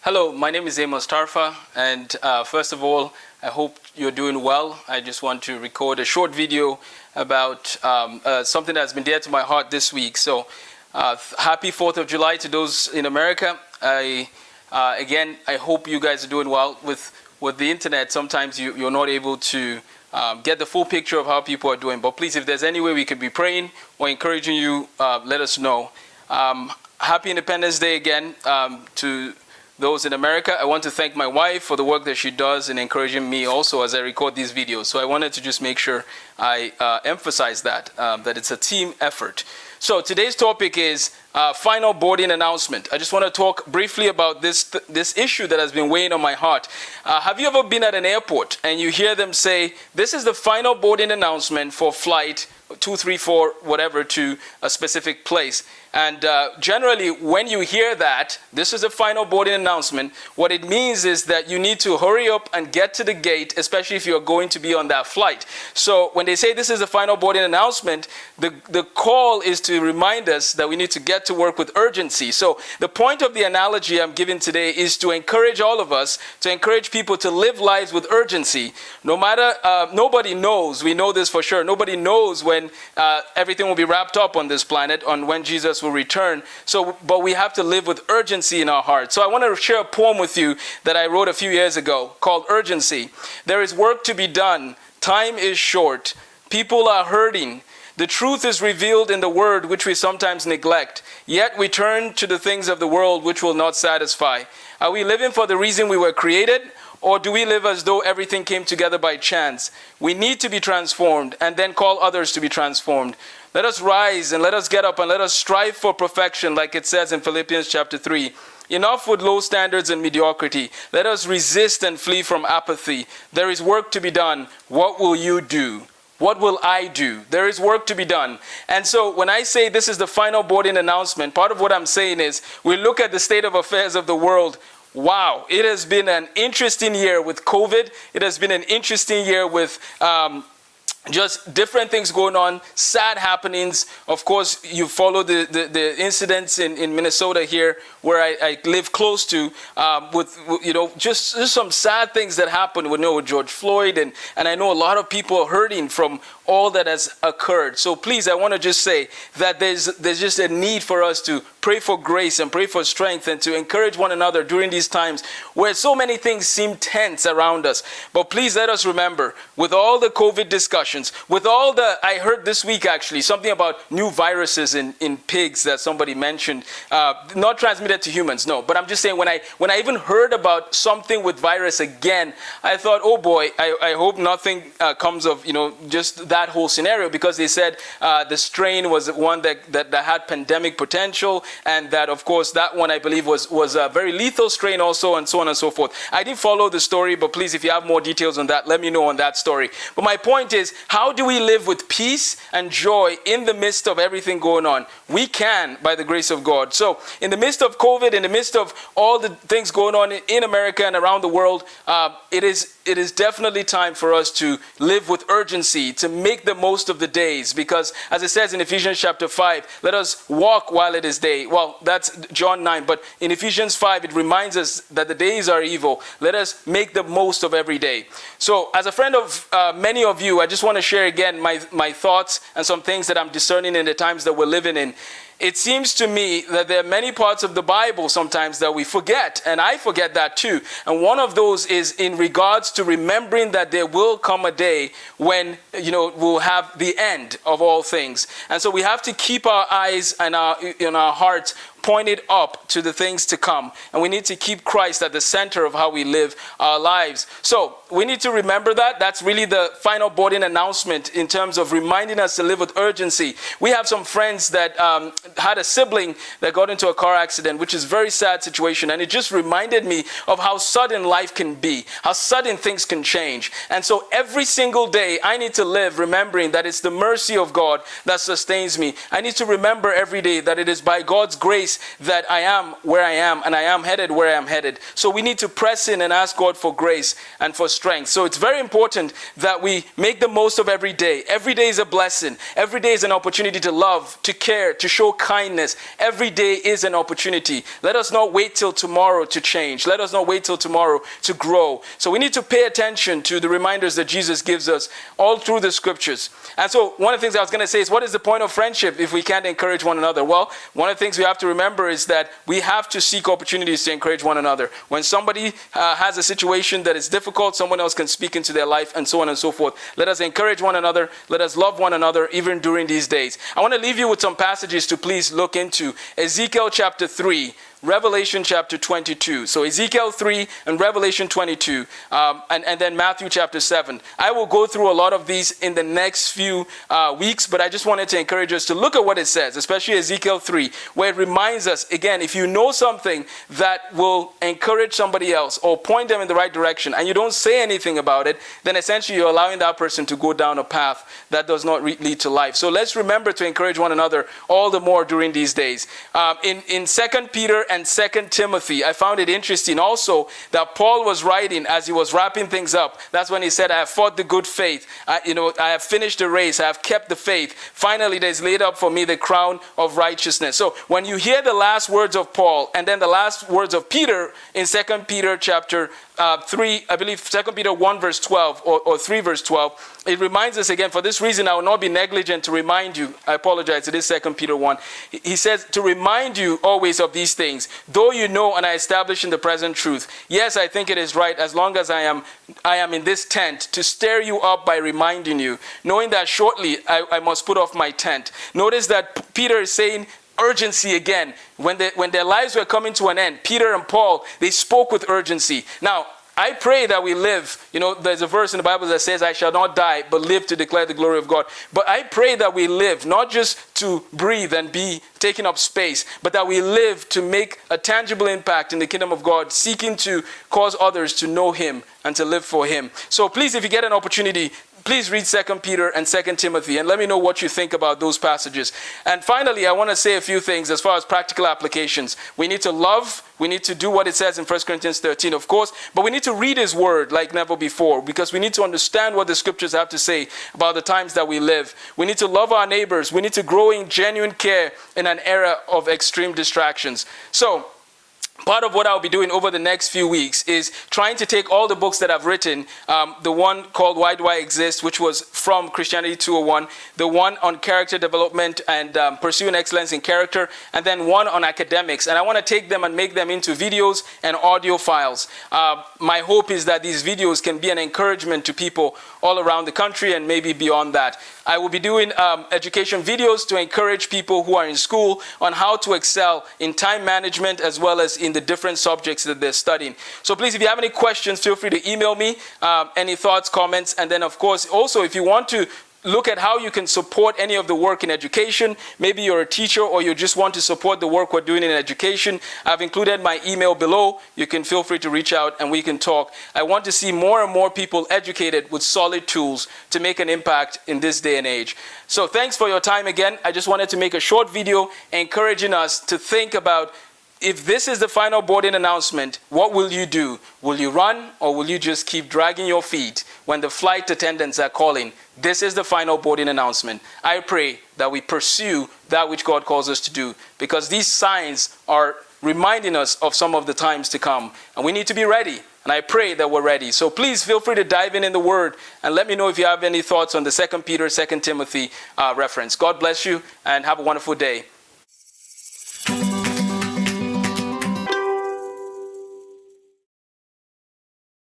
Hello, my name is Amos Tarfa, and first of all, I hope you're doing well. I just want to record a short video about something that's been dear to my heart this week. So, happy 4th of July to those in America. Again, I hope you guys are doing well. With the internet, sometimes you're not able to get the full picture of how people are doing. But please, if there's any way we could be praying or encouraging you, let us know. Happy Independence Day again to those in America. I want to thank my wife for the work that she does in encouraging me also as I record these videos. So I wanted to just make sure I emphasize that it's a team effort. So today's topic is final boarding announcement. I just want to talk briefly about this issue that has been weighing on my heart. Have you ever been at an airport and you hear them say, this is the final boarding announcement for flight 234, whatever, to a specific place? And generally, when you hear that, this is a final boarding announcement, what it means is that you need to hurry up and get to the gate, especially if you're going to be on that flight. So when they say this is a final boarding announcement, the call is to remind us that we need to get to work with urgency. So the point of the analogy I'm giving today is to encourage all of us, to encourage people to live lives with urgency. No matter, nobody knows, we know this for sure, nobody knows when everything will be wrapped up on this planet, on when Jesus will return. So, but we have to live with urgency in our hearts. So I want to share a poem with you that I wrote a few years ago called Urgency. There is work to be done. Time is short. People are hurting. The truth is revealed in the word which we sometimes neglect. Yet we turn to the things of the world which will not satisfy. Are we living for the reason we were created? Or do we live as though everything came together by chance? We need to be transformed and then call others to be transformed. Let us rise and let us get up and let us strive for perfection, like it says in Philippians chapter 3. Enough with low standards and mediocrity. Let us resist and flee from apathy. There is work to be done. What will you do? What will I do? There is work to be done. And so when I say this is the final boarding announcement, part of what I'm saying is we look at the state of affairs of the world. Wow, it has been an interesting year with COVID. It has been an interesting year with just different things going on, sad happenings. Of course, you follow the incidents in Minnesota here, where I live close to, with just some sad things that happened with George Floyd, and I know a lot of people are hurting from all that has occurred. So please, I want to just say that there's just a need for us to pray for grace and pray for strength and to encourage one another during these times where so many things seem tense around us. But please let us remember, with all the COVID discussions, with all I heard this week actually, something about new viruses in pigs that somebody mentioned, not transmitted to humans, no. But I'm just saying, when I even heard about something with virus again, I thought, oh boy, I hope nothing comes of, just that whole scenario, because they said the strain was one that had pandemic potential, and that, of course, that one I believe was a very lethal strain also, and so on and so forth. I didn't follow the story, but please, if you have more details on that, let me know on that story. But my point is, how do we live with peace and joy in the midst of everything going on? We can, by the grace of God. So in the midst of COVID, in the midst of all the things going on in America and around the world, it is definitely time for us to live with urgency, to make the most of the days, because as it says in Ephesians chapter 5, let us walk while it is day. Well, that's John 9, but in Ephesians 5, it reminds us that the days are evil. Let us make the most of every day. So as a friend of many of you, I just want to share again my thoughts and some things that I'm discerning in the times that we're living in. It seems to me that there are many parts of the Bible sometimes that we forget, and I forget that too. And one of those is in regards to remembering that there will come a day when, we'll have the end of all things. And so we have to keep our eyes and our hearts pointed up to the things to come. And we need to keep Christ at the center of how we live our lives. So we need to remember that. That's really the final boarding announcement in terms of reminding us to live with urgency. We have some friends that had a sibling that got into a car accident, which is a very sad situation. And it just reminded me of how sudden life can be, how sudden things can change. And so every single day I need to live remembering that it's the mercy of God that sustains me. I need to remember every day that it is by God's grace place that I am where I am, and I am headed where I am headed. So we need to press in and ask God for grace and for strength. So it's very important that we make the most of every day. Every day is a blessing. Every day is an opportunity to love, to care, to show kindness. Every day is an opportunity. Let us not wait till tomorrow to change. Let us not wait till tomorrow to grow. So we need to pay attention to the reminders that Jesus gives us all through the scriptures. And so one of the things I was going to say is, what is the point of friendship if we can't encourage one another? Well, one of the things we have to remember is that we have to seek opportunities to encourage one another. When somebody has a situation that is difficult, someone else can speak into their life, and so on and so forth. Let us encourage one another. Let us love one another even during these days. I want to leave you with some passages to please look into. Ezekiel chapter 3. Revelation chapter 22. So Ezekiel 3 and Revelation 22, and then Matthew chapter 7. I will go through a lot of these in the next few weeks, but I just wanted to encourage us to look at what it says, especially Ezekiel 3, where it reminds us, again, if you know something that will encourage somebody else or point them in the right direction, and you don't say anything about it, then essentially you're allowing that person to go down a path that does not lead to life. So let's remember to encourage one another all the more during these days. In 2 Peter and 2 Timothy, I found it interesting also that Paul was writing as he was wrapping things up. That's when he said, I have fought the good faith. I have finished the race. I have kept the faith. Finally, there is laid up for me the crown of righteousness. So when you hear the last words of Paul and then the last words of Peter in 2 Peter chapter 3, I believe 2 Peter 1 verse 12 or 3 verse 12, it reminds us again, for this reason I will not be negligent to remind you. I apologize, it is 2 Peter 1. He says, to remind you always of these things, though you know and I establish in the present truth. Yes, I think it is right, as long as I am in this tent, to stir you up by reminding you, knowing that shortly I must put off my tent. Notice that Peter is saying urgency again. When their lives were coming to an end, Peter and Paul, they spoke with urgency. Now, I pray that we live. There's a verse in the Bible that says, I shall not die, but live to declare the glory of God. But I pray that we live, not just to breathe and be taking up space, but that we live to make a tangible impact in the kingdom of God, seeking to cause others to know him and to live for him. So please, if you get an opportunity, please read 2 Peter and 2 Timothy and let me know what you think about those passages. And finally, I want to say a few things as far as practical applications. We need to love. We need to do what it says in 1 Corinthians 13, of course, but we need to read his word like never before, because we need to understand what the scriptures have to say about the times that we live. We need to love our neighbors. We need to grow in genuine care in an era of extreme distractions. So, part of what I'll be doing over the next few weeks is trying to take all the books that I've written, the one called Why Do I Exist, which was from Christianity 201, the one on character development and pursuing excellence in character, and then one on academics. And I want to take them and make them into videos and audio files. My hope is that these videos can be an encouragement to people all around the country and maybe beyond that. I will be doing education videos to encourage people who are in school on how to excel in time management as well as in the different subjects that they're studying. So please, if you have any questions, feel free to email me, any thoughts, comments, and then of course, also if you want to look at how you can support any of the work in education. Maybe you're a teacher or you just want to support the work we're doing in education. I've included my email below. You can feel free to reach out and we can talk. I want to see more and more people educated with solid tools to make an impact in this day and age. So thanks for your time again. I just wanted to make a short video encouraging us to think about, if this is the final boarding announcement, what will you do? Will you run or will you just keep dragging your feet when the flight attendants are calling? This is the final boarding announcement. I pray that we pursue that which God calls us to do, because these signs are reminding us of some of the times to come, and we need to be ready. And I pray that we're ready. So please feel free to dive in the word and let me know if you have any thoughts on the 2 Peter, 2 Timothy reference. God bless you and have a wonderful day.